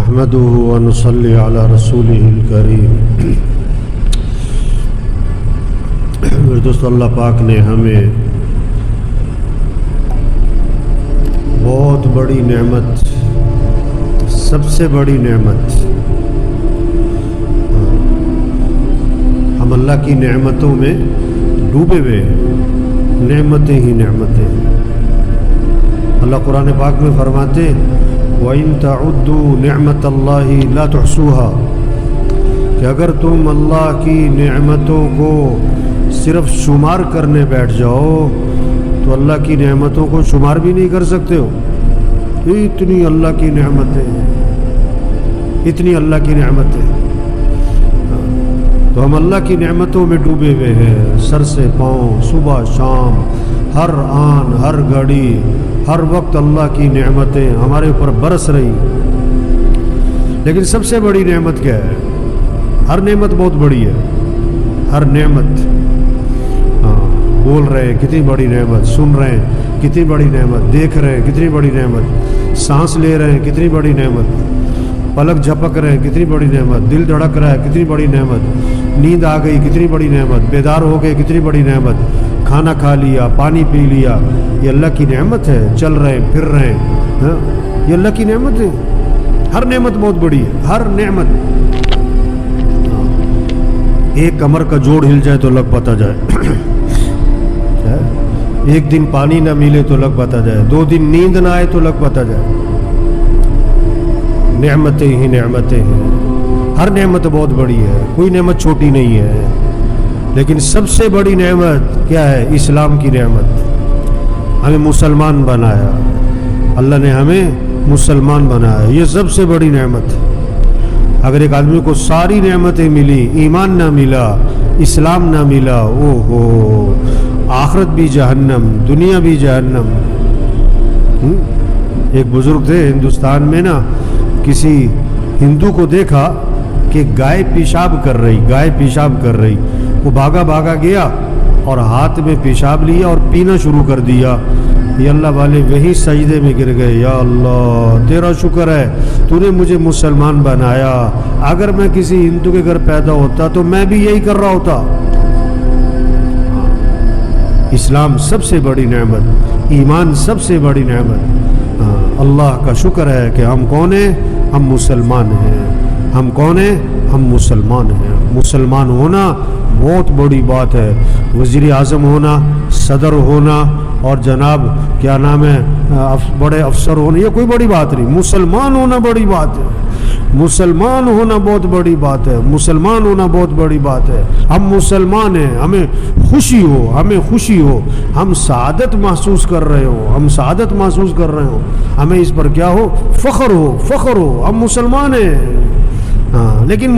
نحمده ونصلي على رسوله الكريم۔ میرے دوست، اللہ پاک نے ہمیں بہت بڑی نعمت، سب سے بڑی نعمت، ہم اللہ کی نعمتوں میں ڈوبے ہوئے ہیں، نعمتیں ہی نعمتیں۔ اللہ قرآن پاک میں فرماتے وَإِن تَعُدُّوا نِعْمَةَ اللَّهِ لَا تُحْصُوهَا، کہ اگر تم اللہ کی نعمتوں کو صرف شمار کرنے بیٹھ جاؤ تو اللہ کی نعمتوں کو شمار بھی نہیں کر سکتے ہو۔ اتنی اللہ کی نعمتیں، اتنی اللہ کی نعمتیں، تو ہم اللہ کی نعمتوں میں ڈوبے ہوئے ہیں، سر سے پاؤں، صبح شام، ہر آن ہر گھڑی ہر وقت اللہ کی نعمتیں ہمارے اوپر برس رہی۔ لیکن سب سے بڑی نعمت کیا ہے؟ ہر نعمت بہت بڑی ہے، ہر نعمت، بول رہے ہیں کتنی بڑی نعمت، سن رہے ہیں کتنی بڑی نعمت، دیکھ رہے ہیں کتنی بڑی نعمت، سانس لے رہے ہیں کتنی بڑی نعمت، پلک جھپک رہے ہیں کتنی بڑی نعمت، دل دھڑک رہا ہے کتنی بڑی نعمت، نیند آ گئی کتنی بڑی نعمت، بیدار ہو گئے کتنی بڑی نعمت، کھانا کھا لیا، پانی پی لیا، یہ اللہ کی نعمت ہے۔ چل رہے ہیں، پھر رہے ہیں، یہ اللہ کی نعمت ہے۔ ہر نعمت بہت بڑی ہے، ہر نعمت۔ ایک کمر کا جوڑ ہل جائے تو لگ پتہ جائے، ایک دن پانی نہ ملے تو لگ پتہ جائے، 2 دن نیند نہ آئے تو لگ پتہ جائے۔ نعمتیں ہی نعمتیں ہیں، ہر نعمت بہت بڑی ہے، کوئی نعمت چھوٹی نہیں ہے۔ لیکن سب سے بڑی نعمت کیا ہے؟ اسلام کی نعمت۔ ہمیں مسلمان بنایا، اللہ نے ہمیں مسلمان بنایا، یہ سب سے بڑی نعمت۔ اگر ایک آدمی کو ساری نعمتیں ملی، ایمان نہ ملا، اسلام نہ ملا، او ہو، آخرت بھی جہنم، دنیا بھی جہنم۔ ایک بزرگ تھے ہندوستان میں نا، کسی ہندو کو دیکھا کہ گائے پیشاب کر رہی، گائے پیشاب کر رہی، وہ بھاگا بھاگا گیا اور ہاتھ میں پیشاب لیا اور پینا شروع کر دیا۔ یہ اللہ والے وہی سجدے میں گر گئے، یا اللہ تیرا شکر ہے تو نے مجھے مسلمان بنایا، اگر میں کسی ہندو کے گھر پیدا ہوتا تو میں بھی یہی کر رہا ہوتا۔ اسلام سب سے بڑی نعمت، ایمان سب سے بڑی نعمت۔ اللہ کا شکر ہے کہ ہم کون ہیں؟ ہم مسلمان ہیں۔ ہم کون ہیں؟ ہم مسلمان ہیں۔ مسلمان ہونا بہت بڑی بات ہے۔ وزیر اعظم ہونا، صدر ہونا اور جناب کیا نام ہے بڑے افسر ہونا، یہ کوئی بڑی بات نہیں۔ مسلمان ہونا بڑی بات ہے، مسلمان ہونا بہت بڑی بات ہے، مسلمان ہونا بہت بڑی بات ہے۔ ہم مسلمان ہیں، ہمیں خوشی ہو، ہمیں خوشی ہو، ہم سعادت محسوس کر رہے ہو، ہم سعادت محسوس کر رہے ہو، ہمیں اس پر کیا ہو؟ فخر ہو، فخر ہو، ہم مسلمان ہیں۔ لیکن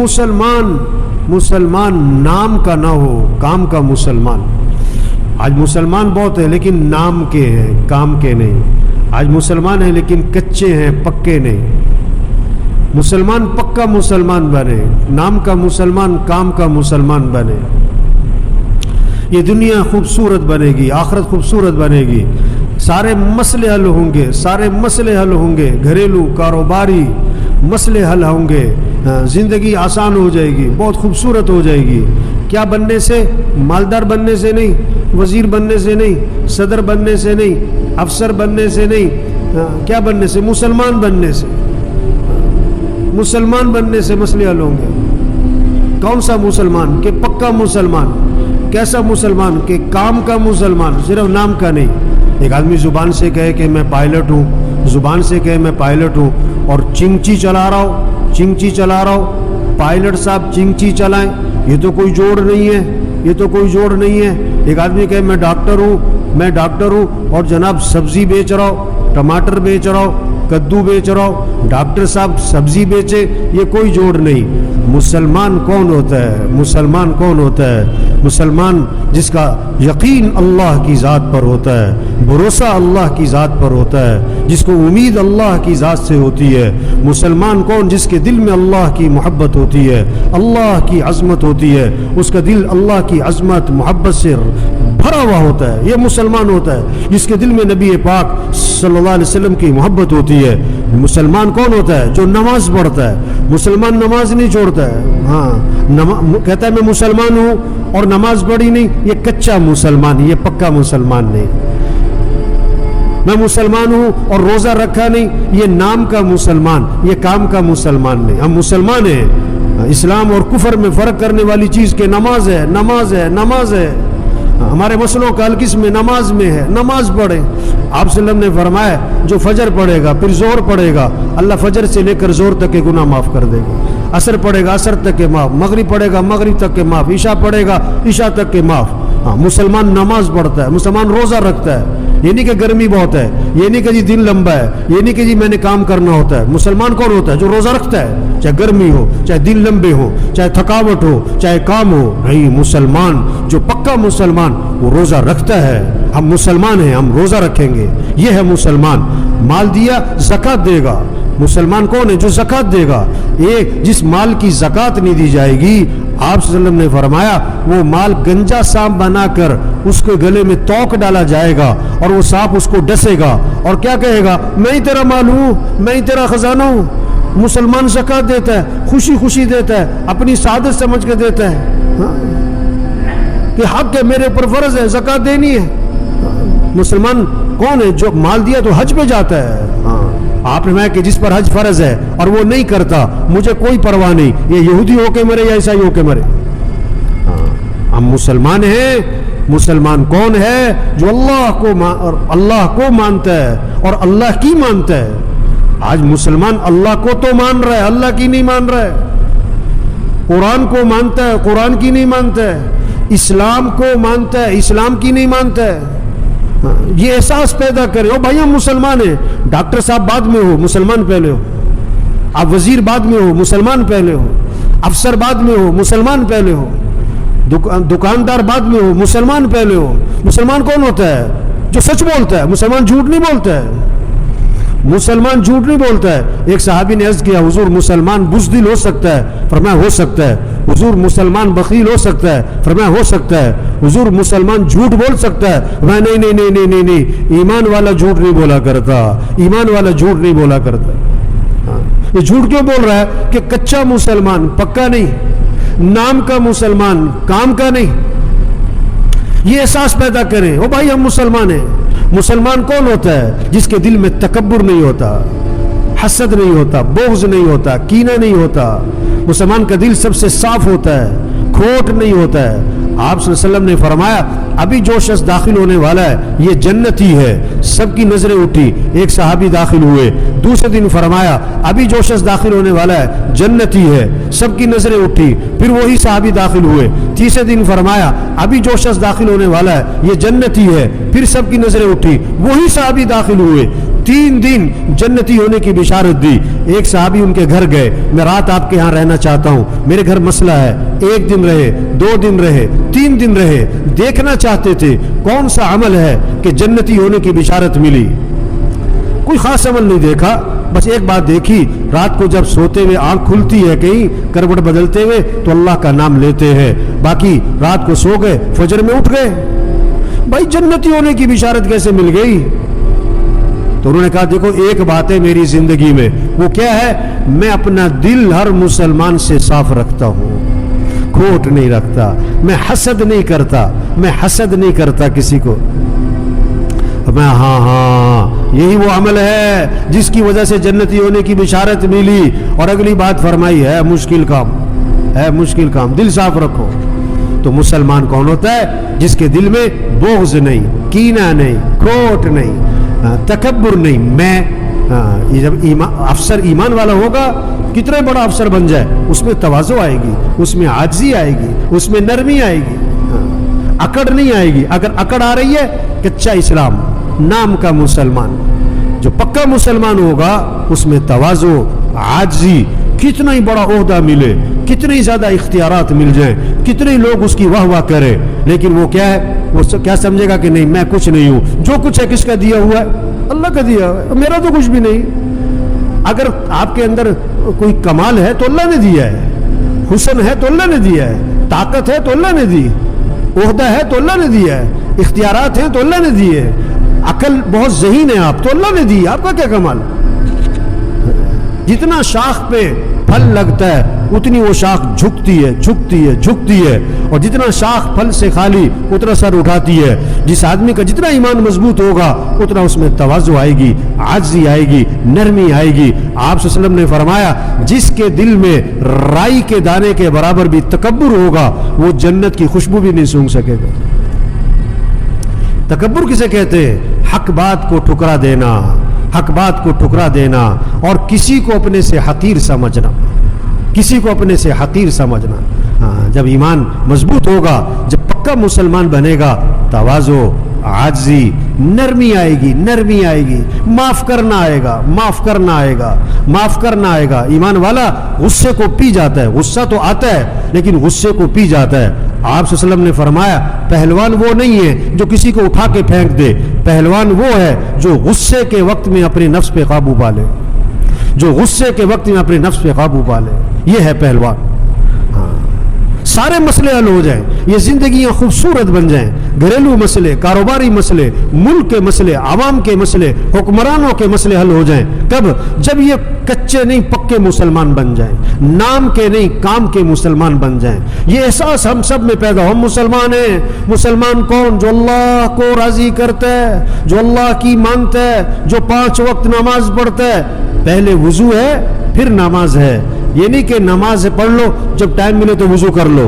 مسلمان نام کا نہ ہو، کام کا مسلمان۔ آج مسلمان بہت ہے لیکن نام کے ہیں، کام کے نہیں۔ آج مسلمان ہیں لیکن کچے ہیں، پکے نہیں۔ مسلمان پکا مسلمان بنے، نام کا مسلمان، کام کا مسلمان بنے۔ یہ دنیا خوبصورت بنے گی، آخرت خوبصورت بنے گی، سارے مسئلے حل ہوں گے، سارے مسئلے حل ہوں گے، گھریلو کاروباری مسئلے حل ہوں گے، زندگی آسان ہو جائے گی، بہت خوبصورت ہو جائے گی۔ کیا بننے سے؟ مالدار بننے سے نہیں، وزیر بننے سے نہیں، صدر بننے سے نہیں، افسر بننے سے نہیں، کیا بننے سے؟ مسلمان بننے سے۔ مسلمان بننے سے مسئلے حل ہوں گے۔ کون سا مسلمان؟ کہ پکا مسلمان۔ کیسا مسلمان؟ کہ کام کا مسلمان، صرف نام کا نہیں۔ ایک آدمی زبان سے کہے کہ میں پائلٹ ہوں، زبان سے کہے میں پائلٹ ہوں اور چنگچی چلا رہا ہوں، چنگچی چلا رہا ہوں، پائلٹ صاحب چنگچی چلائیں، یہ تو کوئی جوڑ نہیں ہے، یہ تو کوئی جوڑ نہیں ہے۔ ایک آدمی کہے میں ڈاکٹر ہوں، میں ڈاکٹر ہوں اور جناب سبزی بیچ رہا ہوں، ٹماٹر بیچ رہا ہوں، کدو بیچ رہا ہوں، ڈاکٹر صاحب سبزی بیچے، یہ کوئی جوڑ نہیں۔ مسلمان کون ہوتا ہے؟ مسلمان کون ہوتا ہے؟ مسلمان جس کا یقین اللہ کی ذات پر ہوتا ہے، بھروسہ اللہ کی ذات پر ہوتا ہے، جس کو امید اللہ کی ذات سے ہوتی ہے۔ مسلمان کون؟ جس کے دل میں اللہ کی محبت ہوتی ہے، اللہ کی عظمت ہوتی ہے، اس کا دل اللہ کی عظمت محبت سے بھرا ہوا ہوتا ہے، یہ مسلمان ہوتا ہے جس کے دل میں نبی پاک صلی اللہ علیہ وسلم کی محبت ہوتی ہے۔ مسلمان کون ہوتا ہے؟ جو نماز پڑھتا ہے۔ مسلمان نماز نہیں چھوڑتا ہے، ہاں کہتا ہے میں مسلمان ہوں اور نماز پڑھی نہیں، یہ کچا مسلمان، یہ پکا مسلمان نہیں۔ میں مسلمان ہوں اور روزہ رکھا نہیں، یہ نام کا مسلمان، یہ کام کا مسلمان نہیں۔ ہم مسلمان ہیں۔ اسلام اور کفر میں فرق کرنے والی چیز کہ نماز ہے، نماز ہے، نماز ہے۔ ہمارے مسئلوں کا حل کس میں؟ نماز میں ہے۔ نماز پڑھیں۔ آپ صلی اللہ علیہ وسلم نے فرمایا جو فجر پڑھے گا پھر زہر پڑھے گا، اللہ فجر سے لے کر زہر تک کے گناہ معاف کر دے گا۔ عصر پڑھے گا عصر تک کے معاف، مغرب پڑھے گا مغرب تک کے معاف، عشاء پڑھے گا عشاء تک کے معاف۔ ہاں مسلمان نماز پڑھتا ہے، مسلمان روزہ رکھتا ہے۔ یہ نہیں کہ گرمی بہت ہے، یہ نہیں کہ جی دن لمبا ہے، یہ نہیں کہ جی میں نے کام کرنا ہوتا ہے۔ مسلمان کون ہوتا ہے؟ جو روزہ رکھتا ہے، چاہے گرمی ہو، چاہے دن لمبے ہو، چاہے تھکاوٹ ہو، چاہے کام ہو۔ نہیں، مسلمان جو پکا مسلمان وہ روزہ رکھتا ہے۔ ہم مسلمان ہیں، ہم روزہ رکھیں گے، یہ ہے مسلمان۔ مال دیا زکوٰۃ دے گا۔ مسلمان کون ہے؟ جو زکوٰۃ دے گا۔ ایک جس مال کی زکوٰۃ نہیں دی جائے گی، آپ صلی اللہ علیہ وسلم نے فرمایا وہ مال گنجا سانپ بنا کر اس کے گلے میں توق ڈالا جائے گا اور وہ سانپ اس کو ڈسے گا اور کیا کہے گا؟ میں ہی تیرا مال ہوں، میں ہی تیرا خزانہ ہوں۔ مسلمان زکوٰۃ دیتا ہے، خوشی خوشی دیتا ہے، اپنی سعادت سمجھ کے دیتا ہے کہ حق ہے، میرے اوپر فرض ہے، زکوٰۃ دینی ہے۔ مسلمان کون ہے؟ جو مال دیا تو حج پہ جاتا ہے۔ آپ نے کہ جس پر حج فرض ہے اور وہ نہیں کرتا، مجھے کوئی پرواہ نہیں، یہ یہودی ہو کے مرے یا عیسائی ہو کے مرے۔ ہم مسلمان ہیں۔ مسلمان کون ہے؟ جو اللہ کو مانتا ہے اور اللہ کی مانتا ہے۔ آج مسلمان اللہ کو تو مان رہا ہے، اللہ کی نہیں مان رہا ہے۔ قرآن کو مانتا ہے، قرآن کی نہیں مانتا ہے۔ اسلام کو مانتا ہے، اسلام کی نہیں مانتا ہے۔ یہ احساس پیدا کرے، او بھائی ہم مسلمان ہیں۔ ڈاکٹر صاحب بعد میں ہو، مسلمان پہلے ہو۔ آپ وزیر بعد میں ہو، مسلمان پہلے ہو۔ افسر بعد میں ہو، مسلمان پہلے ہو۔ دکاندار بعد میں ہو، مسلمان پہلے ہو۔ مسلمان کون ہوتا ہے؟ جو سچ بولتا ہے۔ مسلمان جھوٹ نہیں بولتا ہے۔ مسلمان جھوٹ نہیں بولتا ہے۔ ایک صحابی نے عرض کیا حضور مسلمان بزدل ہو سکتا ہے؟ فرمایا ہو سکتا ہے۔ حضور مسلمان بخیل ہو سکتا ہے؟ فرمایا ہو سکتا ہے۔ حضور مسلمان جھوٹ بول سکتا ہے؟ فرمایا نہیں نہیں نہیں نہیں نہیں، ایمان والا جھوٹ نہیں بولا کرتا، ایمان والا جھوٹ نہیں بولا کرتا۔ یہ جھوٹ کیوں بول رہا ہے؟ کہ کچا مسلمان، پکا نہیں، نام کا مسلمان، کام کا نہیں۔ یہ احساس پیدا کریں، او بھائی ہم مسلمان ہیں۔ مسلمان کون ہوتا ہے؟ جس کے دل میں تکبر نہیں ہوتا، حسد نہیں ہوتا، بغض نہیں ہوتا، کینہ نہیں ہوتا۔ مسلمان کا دل سب سے صاف ہوتا ہے، کھوٹ نہیں ہوتا ہے۔ آپ صلی اللہ علیہ وسلم نے فرمایا ابھی جو شخص داخل ہونے والا ہے یہ جنتی ہے۔ سب کی نظریں اٹھی، ایک صحابی داخل ہوئے۔ دوسرے دن فرمایا ابھی جو شخص داخل ہونے والا ہے جنتی ہے۔ سب کی نظریں اٹھی، پھر وہی صحابی داخل ہوئے۔ تیسرے دن فرمایا ابھی جو شخص داخل ہونے والا ہے یہ جنتی ہے، پھر سب کی نظریں اٹھی، وہی صحابی داخل ہوئے۔ 3 دن جنتی ہونے کی بشارت دی۔ ایک صحابی ان کے گھر گئے، میں رات آپ کے ہاں رہنا چاہتا ہوں، میرے گھر مسئلہ ہے۔ 1 دن رہے، 2 دن رہے، 3 دن رہے، دیکھنا چاہتے تھے کون سا عمل ہے کہ جنتی ہونے کی بشارت ملی۔ کوئی خاص عمل نہیں دیکھا، بس ایک بات دیکھی، رات کو جب سوتے ہوئے آنکھ کھلتی ہے کہیں کروٹ بدلتے ہوئے تو اللہ کا نام لیتے ہیں، باقی رات کو سو گئے، فجر میں اٹھ گئے۔ بھائی جنتی ہونے کی بشارت کیسے مل گئی؟ تو انہوں نے کہا دیکھو ایک بات ہے میری زندگی میں، وہ کیا ہے؟ میں اپنا دل ہر مسلمان سے صاف رکھتا ہوں، کھوٹ نہیں رکھتا، میں حسد نہیں کرتا، میں حسد نہیں کرتا کسی کو۔ میں ہاں یہی وہ عمل ہے جس کی وجہ سے جنتی ہونے کی بشارت ملی۔ اور اگلی بات فرمائی ہے مشکل کام ہے، مشکل کام، دل صاف رکھو۔ تو مسلمان کون ہوتا ہے؟ جس کے دل میں بغض نہیں، کینہ نہیں، کھوٹ نہیں، تکبر نہیں۔ میں جب افسر ایمان والا ہوگا، کتنا بڑا افسر بن جائے، اس میں تواضع آئے گی، اس میں عاجزی آئے گی، اس میں نرمی آئے گی، اکڑ نہیں آئے گی۔ اگر اکڑ آ رہی ہے کچا اسلام، نام کا مسلمان۔ جو پکا مسلمان ہوگا اس میں تواضع، عاجزی، کتنا ہی بڑا عہدہ ملے، کتنے زیادہ اختیارات مل جائیں، کتنے لوگ اس کی واہ واہ کریں، لیکن وہ کیا ہے؟ وہ کیا سمجھے گا کہ نہیں میں کچھ نہیں ہوں، جو کچھ ہے کس کا دیا ہوا ہے؟ اللہ کا دیا ہوا ہے، میرا تو کچھ بھی نہیں۔ اگر آپ کے اندر کوئی کمال ہے تو اللہ نے دیا ہے، حسن ہے تو اللہ نے دیا ہے، طاقت ہے تو اللہ نے دی، عہدہ ہے تو اللہ نے دیا ہے, اختیارات ہیں تو اللہ نے دیے, عقل بہت ذہین ہے آپ تو اللہ نے دی, آپ کا کیا کمال. جتنا شاخ پہ پھل لگتا ہے اتنی وہ شاخ جھکتی ہے جھکتی ہے جھکتی ہے, اور جتنا شاخ پھل سے خالی اتنا سر اٹھاتی ہے. جس آدمی کا جتنا ایمان مضبوط ہوگا اتنا اس میں تواضع آئے گی, عاجزی آئے گی, نرمی آئے گی. آپ صلی اللہ علیہ وسلم نے فرمایا جس کے دل میں رائی کے دانے کے برابر بھی تکبر ہوگا وہ جنت کی خوشبو بھی نہیں سونگھ سکے گا. تکبر کسے کہتے ہیں؟ حق بات کو ٹھکرا دینا, حق بات کو ٹھکرا دینا اور کسی کو اپنے سے حقیر سمجھنا, کسی کو اپنے سے حقیر سمجھنا. جب ایمان مضبوط ہوگا, جب پکا مسلمان بنے گا, تواضع, عاجزی, نرمی آئے گی, نرمی آئے گی, معاف کرنا آئے گا, معاف کرنا آئے گا, معاف کرنا آئے گا. ایمان والا غصے کو پی جاتا ہے, غصہ تو آتا ہے لیکن غصے کو پی جاتا ہے. آپ صلی اللہ علیہ وسلم نے فرمایا پہلوان وہ نہیں ہے جو کسی کو اٹھا کے پھینک دے, پہلوان وہ ہے جو غصے کے وقت میں اپنے نفس پہ قابو پا لے, جو غصے کے وقت میں اپنے نفس پہ قابو پا لے, یہ ہے پہلوان. سارے مسئلے حل ہو جائیں, یہ زندگیاں خوبصورت بن جائیں, گھریلو مسئلے, کاروباری مسئلے, ملک کے مسئلے, عوام کے مسئلے, حکمرانوں کے مسئلے حل ہو جائیں. کب؟ جب یہ کچے نہیں پکے مسلمان بن جائیں, نام کے نہیں کام کے مسلمان بن جائیں. یہ احساس ہم سب میں پیدا ہو, ہم مسلمان ہیں. مسلمان کون؟ جو اللہ کو راضی کرتا ہے, جو اللہ کی مانتا ہے, جو 5 وقت نماز پڑھتا ہے. پہلے وضو ہے پھر نماز ہے, یہ نہیں کہ نماز پڑھ لو جب ٹائم ملے تو وضو کر لو.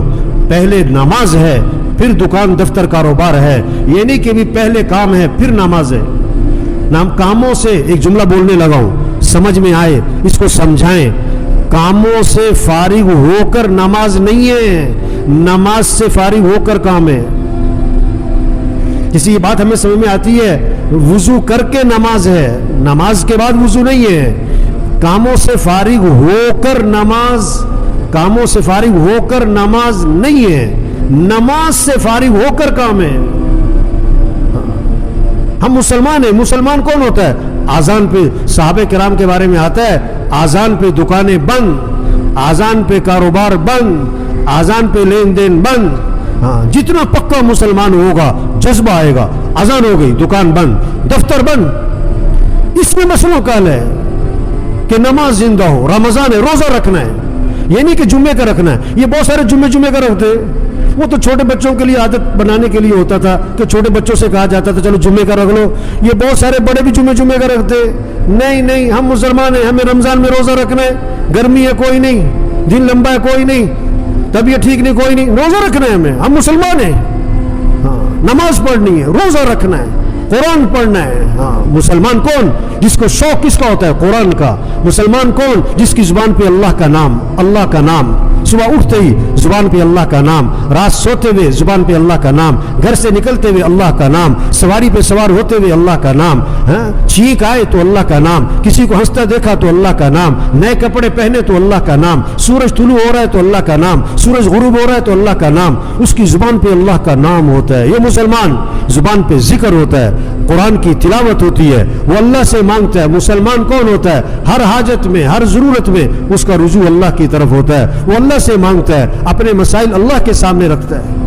پہلے نماز ہے پھر دکان دفتر کاروبار ہے, یہ نہیں کہ بھی پہلے کام ہے پھر نماز ہے. نام کاموں سے, ایک جملہ بولنے لگا ہوں سمجھ میں آئے اس کو سمجھائیں, کاموں سے فارغ ہو کر نماز نہیں ہے, نماز سے فارغ ہو کر کام ہے. کسی یہ بات ہمیں سمجھ میں آتی ہے؟ وضو کر کے نماز ہے, نماز کے بعد وضو نہیں ہے. کاموں سے فارغ ہو کر نماز, کاموں سے فارغ ہو کر نماز نہیں ہے, نماز سے فارغ ہو کر کام ہے. ہم مسلمان ہیں. مسلمان کون ہوتا ہے؟ آذان پہ, صحابہ کرام کے بارے میں آتا ہے آذان پہ دکانیں بند, آذان پہ کاروبار بند, آذان پہ لین دین بند. جتنا پکا مسلمان ہوگا جذبہ آئے گا, اذان ہو گئی دکان بند, دفتر بند. اس میں مسئلہ کال ہے کہ نماز زندہ ہو, رمضان ہے روزہ رکھنا ہے, یہ نہیں کہ جمعے کا رکھنا ہے. یہ بہت سارے جمعے کا رکھتے, وہ تو چھوٹے بچوں کے لیے عادت بنانے کے لیے ہوتا تھا کہ چھوٹے بچوں سے کہا جاتا تھا چلو جمعے کا رکھ لو. یہ بہت سارے بڑے بھی جمعے کا رکھتے. نہیں نہیں, ہم مسلمان ہیں, ہمیں رمضان میں روزہ رکھنا ہے. گرمی ہے کوئی نہیں, دن لمبا ہے کوئی نہیں, طبیعت ٹھیک نہیں کوئی نہیں, روزہ رکھنا ہے ہمیں. ہم مسلمان ہیں. نماز پڑھنی ہے, روزہ رکھنا ہے, قرآن پڑھنا ہے. مسلمان کون جس کو شوق کس کا ہوتا ہے؟ قرآن کا. مسلمان کون جس کی زبان پہ اللہ کا نام, اللہ کا نام, صبح اٹھتے ہی زبان پہ اللہ کا نام, رات سوتے ہوئے زبان پہ اللہ کا نام, گھر سے نکلتے ہوئے اللہ کا نام, سواری پہ سوار ہوتے ہوئے اللہ کا نام, چھینک آئے تو اللہ کا نام, کسی کو ہنستا دیکھا تو اللہ کا نام, نئے کپڑے پہنے تو اللہ کا نام, سورج طلوع ہو رہا ہے تو اللہ کا نام, سورج غروب ہو رہا ہے تو اللہ کا نام. اس کی زبان پہ اللہ کا نام ہوتا ہے. یہ مسلمان زبان پہ ذکر ہوتا ہے, قرآن کی تلاوت ہوتی ہے, وہ اللہ سے مانگتا ہے. مسلمان کون ہوتا ہے؟ ہر حاجت میں, ہر ضرورت میں اس کا رجوع اللہ کی طرف ہوتا ہے, وہ اللہ سے مانگتا ہے, اپنے مسائل اللہ کے سامنے رکھتا ہے.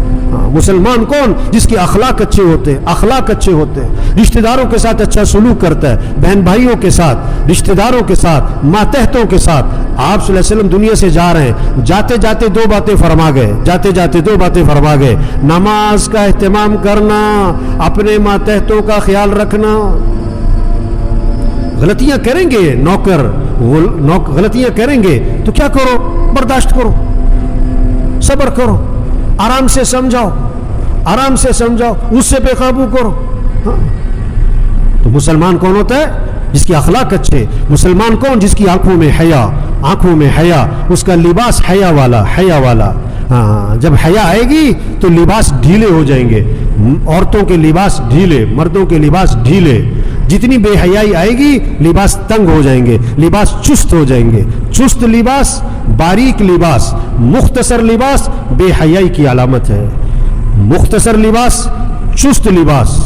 مسلمان کون جس کے اخلاق اچھے ہوتے ہیں, اخلاق اچھے ہوتے ہیں, رشتہ داروں کے ساتھ اچھا سلوک کرتا ہے, بہن بھائیوں کے ساتھ, رشتہ داروں کے ساتھ, ماتحتوں کے ساتھ. آپ صلی اللہ علیہ وسلم دنیا سے جا رہے ہیں, جاتے جاتے 2 باتیں فرما گئے, جاتے جاتے 2 باتیں فرما گئے. نماز کا اہتمام کرنا, اپنے ماتحتوں کا خیال رکھنا. غلطیاں کریں گے نوکر, غلطیاں کریں گے تو کیا کرو؟ برداشت کرو, صبر کرو, آرام سے سمجھاؤ, آرام سے سمجھاؤ, اس سے بے قابو کرو. تو مسلمان کون ہوتا ہے؟ جس کی اخلاق اچھے. مسلمان کون جس کی آنکھوں میں حیا, آنکھوں میں حیا, اس کا لباس حیا والا, حیا والا. جب حیا آئے گی تو لباس ڈھیلے ہو جائیں گے, عورتوں کے لباس ڈھیلے, مردوں کے لباس ڈھیلے. جتنی بے حیائی آئے گی لباس تنگ ہو جائیں گے, لباس چست ہو جائیں گے. چست لباس, باریک لباس, مختصر لباس بے حیائی کی علامت ہے. مختصر لباس, چست لباس,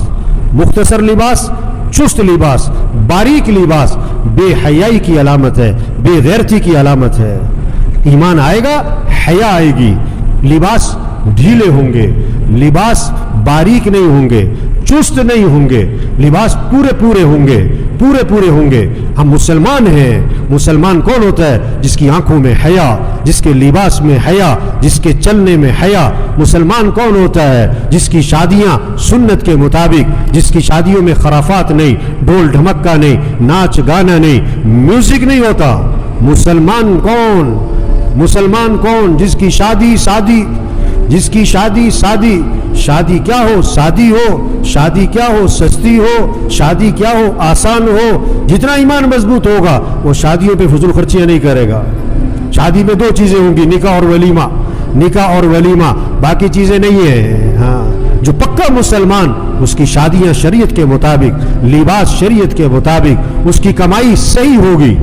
مختصر لباس, چست لباس, باریک لباس بے حیائی کی علامت ہے, بے غیرتی کی علامت ہے. ایمان آئے گا, حیا آئے گی, لباس ڈھیلے ہوں گے, لباس باریک نہیں ہوں گے, چست نہیں ہوں گے, لباس پورے پورے ہوں گے, پورے پورے ہوں گے. ہم مسلمان ہیں. مسلمان کون ہوتا ہے؟ جس کی آنکھوں میں حیا, جس کے لباس میں حیا, جس کے چلنے میں حیا. مسلمان کون ہوتا ہے؟ جس کی شادیاں سنت کے مطابق, جس کی شادیوں میں خرافات نہیں, ڈھول ڈھمکا نہیں, ناچ گانا نہیں, میوزک نہیں ہوتا. مسلمان کون؟ مسلمان کون؟ جس کی شادی سادی, جس کی شادی سادی, شادی کیا ہو سادی ہو, شادی کیا ہو سستی ہو, شادی کیا ہو آسان ہو. جتنا ایمان مضبوط ہوگا وہ شادیوں پہ فضول خرچیاں نہیں کرے گا. شادی میں 2 چیزیں ہوں گی, نکاح اور ولیمہ, نکاح اور ولیمہ, باقی چیزیں نہیں ہیں. ہاں, جو پکا مسلمان, اس کی شادیاں شریعت کے مطابق, لباس شریعت کے مطابق, اس کی کمائی صحیح ہوگی,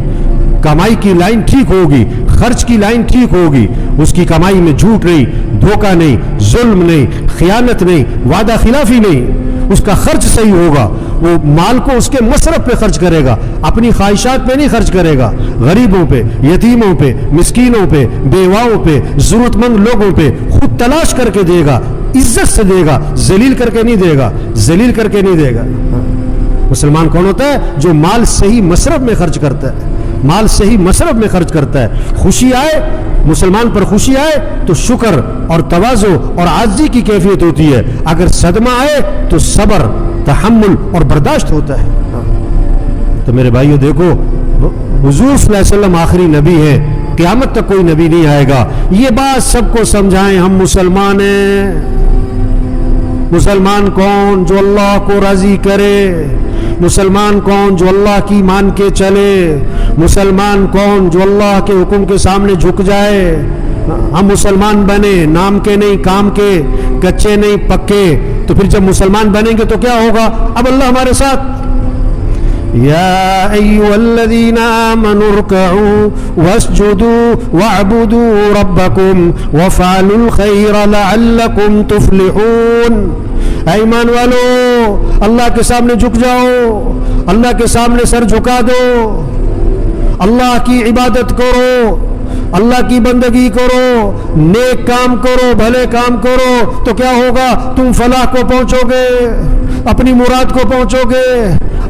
کمائی کی لائن ٹھیک ہوگی, خرچ کی لائن ٹھیک ہوگی, اس کی کمائی میں جھوٹ نہیں, دھوکہ نہیں, ظلم نہیں, خیانت نہیں, وعدہ خلافی نہیں. اس کا خرچ صحیح ہوگا. وہ مال کو اس کے مصرف پہ خرچ کرے گا, اپنی خواہشات پہ نہیں خرچ کرے گا. غریبوں پہ, یتیموں پہ, مسکینوں پہ, بیواؤں پہ, ضرورت مند لوگوں پہ خود تلاش کر کے دے گا, عزت سے دے گا, ذلیل کر کے نہیں دے گا, ذلیل کر کے نہیں دے گا. مسلمان کون ہوتا ہے؟ جو مال صحیح مصرف میں خرچ کرتا ہے, مال صحیح مصرف میں خرچ کرتا ہے. خوشی آئے, مسلمان پر خوشی آئے تو شکر اور تواضع اور عاجزی کی کیفیت ہوتی ہے. اگر صدمہ آئے تو صبر, تحمل اور برداشت ہوتا ہے. تو میرے بھائیو دیکھو, حضور صلی اللہ علیہ وسلم آخری نبی ہے, قیامت تک کوئی نبی نہیں آئے گا. یہ بات سب کو سمجھائیں, ہم مسلمان ہیں. مسلمان کون؟ جو اللہ کو راضی کرے. مسلمان کون؟ جو اللہ کی مان کے چلے. مسلمان کون؟ جو اللہ کے حکم کے سامنے جھک جائے. ہم مسلمان بنے, نام کے نہیں کام کے, کچے نہیں پکے. تو پھر جب مسلمان بنیں گے تو کیا ہوگا؟ اب اللہ ہمارے ساتھ, یا ایھا الذین آمنوا ارکعوا واسجدوا واعبدوا ربکم وافعلوا الخیر لعلکم تفلحون. اے ایمان والو, اللہ کے سامنے جھک جاؤ, اللہ کے سامنے سر جھکا دو, اللہ کی عبادت کرو, اللہ کی بندگی کرو, نیک کام کرو, بھلے کام کرو. تو کیا ہوگا؟ تم فلاح کو پہنچو گے, اپنی مراد کو پہنچو گے,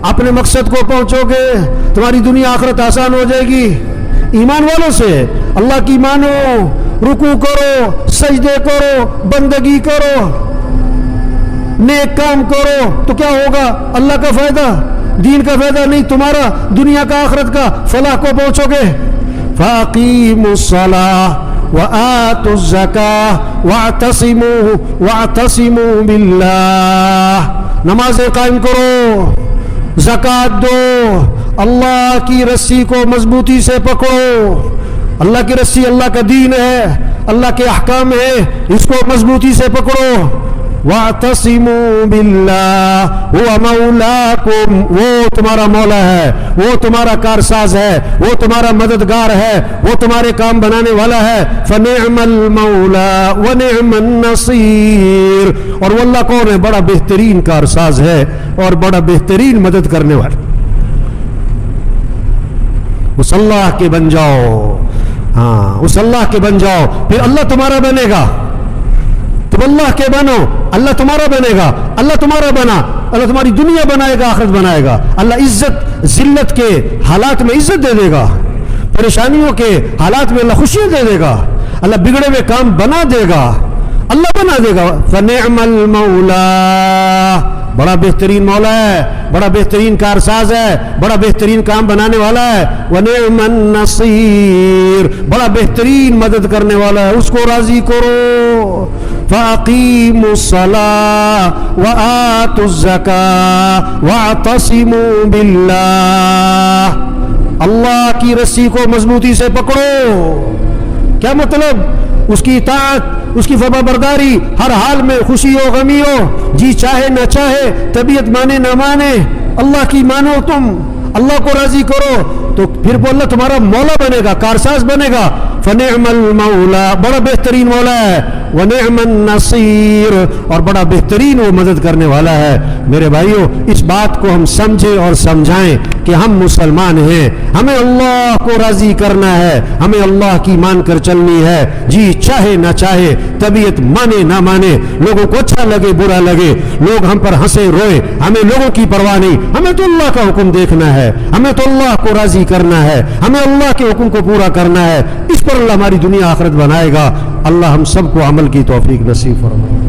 اپنے مقصد کو پہنچو گے. تمہاری دنیا آخرت آسان ہو جائے گی. ایمان والوں سے اللہ کی مانو, رکوع کرو, سجدے کرو, بندگی کرو, نیک کام کرو. تو کیا ہوگا؟ اللہ کا فائدہ, دین کا فائدہ نہیں, تمہارا دنیا کا آخرت کا فلاح کو پہنچو گے. فَأَقِيمُوا الصَّلَاةَ وَآتُوا الزَّكَاةَ وَاعْتَصِمُوا بِاللَّهِ. نمازیں قائم کرو, زکوٰۃ دو, اللہ کی رسی کو مضبوطی سے پکڑو. اللہ کی رسی اللہ کا دین ہے, اللہ کے احکام ہیں, اس کو مضبوطی سے پکڑو. وَاعْتَصِمُوا بِاللَّهِ هُوَ مَوْلَاكُمْ, وہ تمہارا مولا ہے, وہ تمہارا کارساز ہے, وہ تمہارا مددگار ہے, وہ تمہارے کام بنانے والا ہے. فَنِعْمَ الْمَوْلَى وَنِعْمَ النَّصِيرُ. اور وہ اللہ کون ہے؟ بڑا بہترین کارساز ہے اور بڑا بہترین مدد کرنے والا. اس اللہ کے بن جاؤ, ہاں اس اللہ کے بن جاؤ, پھر اللہ تمہارا بنے گا. تم اللہ کے بنو, اللہ تمہارا بنے گا. اللہ تمہارا بنا, اللہ تمہاری دنیا بنائے گا, آخرت بنائے گا. اللہ عزت ذلت کے حالات میں عزت دے دے گا, پریشانیوں کے حالات میں اللہ خوشیاں دے دے گا, اللہ بگڑے ہوئے کام بنا دے گا, اللہ بنا دے گا. فنعم المولا, بڑا بہترین مولا ہے, بڑا بہترین کارساز ہے, بڑا بہترین کام بنانے والا ہے. ونعم النصیر, بڑا بہترین مدد کرنے والا ہے, اس کو راضی کرو. فَأَقِيمُوا الصَّلَاةَ وَآتُوا الزَّكَاةَ وَاعْتَصِمُوا بِاللَّهِ. اللہ کی رسی کو مضبوطی سے پکڑو. کیا مطلب؟ اس کی اطاعت, اس کی فرما برداری, ہر حال میں خوشی ہو غمی ہو, جی چاہے نہ چاہے, طبیعت مانے نہ مانے, اللہ کی مانو, تم اللہ کو راضی کرو. تو پھر وہ اللہ تمہارا مولا بنے گا، کارساز بنے گا. فنعم المولا، بڑا بہترین مولا ہے. ونعم النصیر، اور بڑا بہترین وہ مدد کرنے والا ہے. میرے بھائیوں، اس بات کو ہم سمجھیں اور سمجھائیں کہ ہم مسلمان ہیں، ہمیں اللہ کو راضی کرنا ہے، ہمیں اللہ کی مان کر چلنی ہے. جی چاہے نہ چاہے، طبیعت مانے نہ مانے، لوگوں کو اچھا لگے برا لگے، لوگ ہم پر ہنسے روئے، ہمیں لوگوں کی پرواہ نہیں. ہمیں تو اللہ کا حکم دیکھنا ہے، ہمیں تو اللہ کو راضی کرنا ہے، ہمیں اللہ کے حکم کو پورا کرنا ہے. اس پر اللہ ہماری دنیا آخرت بنائے گا. اللہ ہم سب کو عمل کی توفیق نصیب فرمائے.